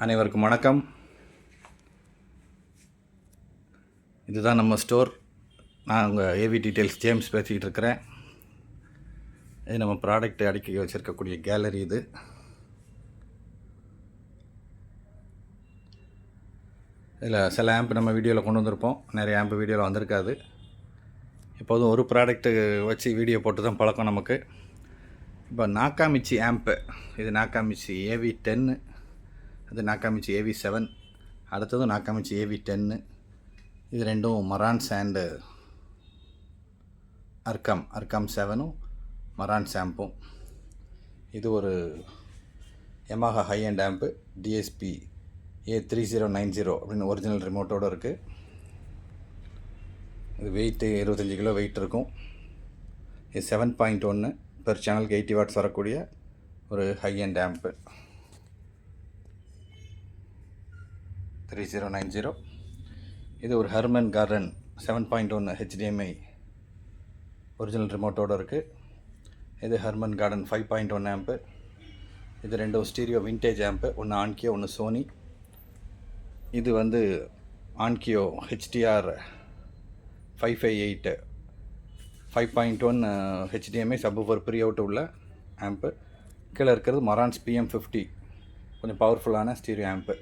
அனைவருக்கும் வணக்கம். இதுதான் நம்ம ஸ்டோர். நான் உங்கள் ஏவி டீட்டெயில்ஸ் ஜேம்ஸ் பேசிக்கிட்டு இருக்கிறேன். இது நம்ம ப்ராடக்ட் அடுக்கி வச்சுருக்கக்கூடிய கேலரி. இது இதில் சில ஆம்ப் நம்ம வீடியோவில் கொண்டு வந்திருப்போம், நிறைய ஆம்ப் வீடியோவில் வந்திருக்காது. இப்போதும் ஒரு ப்ராடக்ட்டு வச்சு வீடியோ போட்டு தான் பழக்கம் நமக்கு. இப்போ நாக்காமிச்சி ஆம்ப்பு, இது நாக்காமிச்சி AV10, அது நாக்காமிச்சி AV7, அடுத்ததும் நாக்காமிச்சி AV10. இது ரெண்டும் மரான்ஸ் அண்டு அர்கம் 7ம் மரான்ஸ் ஆம்பும். இது ஒரு Yamaha high end amp DSP A3090 அப்படின்னு ஒரிஜினல் ரிமோட்டோடு இருக்குது. இது வெயிட்டு 25 கிலோ வெயிட் இருக்கும். இது 7.1 பெர் சேனலுக்கு 80 வாட்ஸ் வரக்கூடிய ஒரு ஹை அண்ட் ஆம்பு 3090. இது ஒரு ஹெர்மன் கார்டன் 7.1 HDMI ஒரிஜினல் ரிமோட்டோடு இருக்குது. இது ஹெர்மன் கார்டன் 5.1 ஆம்பு. இது ரெண்டும் ஸ்டீரியோ விண்டேஜ் ஆம்பு, ஒன்று ஆன்கியோ ஒன்று சோனி. இது வந்து Onkyo HDR 558 5.1 HDMI subwoofer pre out உள்ள ஆம்பு. கீழே இருக்கிறது மரான்ஸ் PM50, கொஞ்சம் பவர்ஃபுல்லான ஸ்டீரியோ ஆம்பு.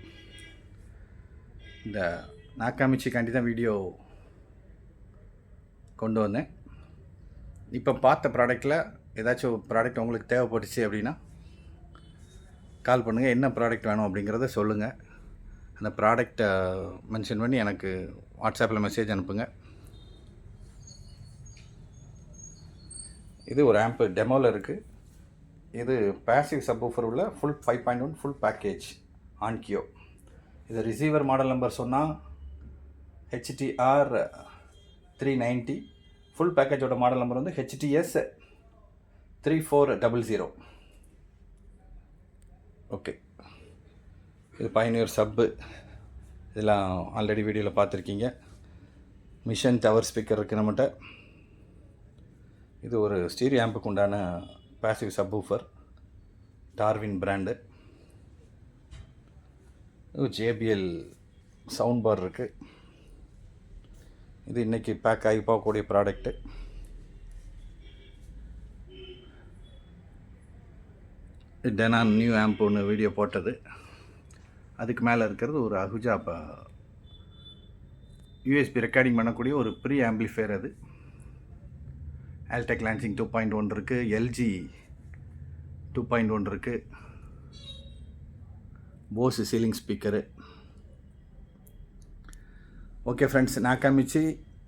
இந்த நாக்காமிச்சிக்காண்டி தான் வீடியோ கொண்டு வந்தேன். இப்போ பார்த்த ப்ராடக்டில் ஏதாச்சும் ப்ராடக்ட் உங்களுக்கு தேவைப்பட்டுச்சு அப்படின்னா கால் பண்ணுங்கள். என்ன ப்ராடக்ட் வேணும் அப்படிங்கிறத சொல்லுங்கள். அந்த ப்ராடக்டை மென்ஷன் பண்ணி எனக்கு வாட்ஸ்அப்பில் மெசேஜ் அனுப்புங்க. இது ஒரு ஆம்பு டெமோவில் இருக்குது. இது பேசிவ் சப்வூஃபர் உள்ள ஃபுல் 5.1 ஃபுல் பேக்கேஜ் ஆன்கியோ. இது ரிசீவர் மாடல் நம்பர் சொன்னால் HTR 390. ஃபுல் பேக்கேஜோட மாடல் நம்பர் வந்து HTS 3400. ஓகே, இது பயனியர் சப்பு. இதெல்லாம் ஆல்ரெடி வீடியோவில் பார்த்துருக்கீங்க. மிஷன் டவர் ஸ்பீக்கர் இருக்குது நம்மகிட்ட. இது ஒரு ஸ்டீரியோ ஆம்புக்கு உண்டான passive subwoofer, Darwin brand. JBL sound bar இருக்குது. இது இன்றைக்கி பேக் ஆகி போகக்கூடிய ப்ராடக்ட்டு. டெனான் நியூ ஆம்ப் ஒன்று வீடியோ போட்டது. அதுக்கு மேலே இருக்கிறது ஒரு அஹுஜா USB ரெக்கார்டிங் பண்ணக்கூடிய ஒரு ப்ரீ ஆம்பிளிஃபையர். அது ஆல்டெக் லான்சிங் 2.1 இருக்குது, LG 2.1 இருக்குது, Bose ceiling speaker. Okay friends, Nakamichi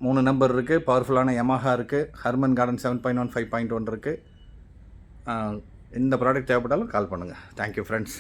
3 number இருக்குது. பவர்ஃபுல்லான யமஹா இருக்குது. ஹெர்மன் கார்டன் 7.1 5.1 இருக்குது. இந்த ப்ராடக்ட் தேவைப்பட்டாலும் கால் பண்ணுங்கள். Thank you friends.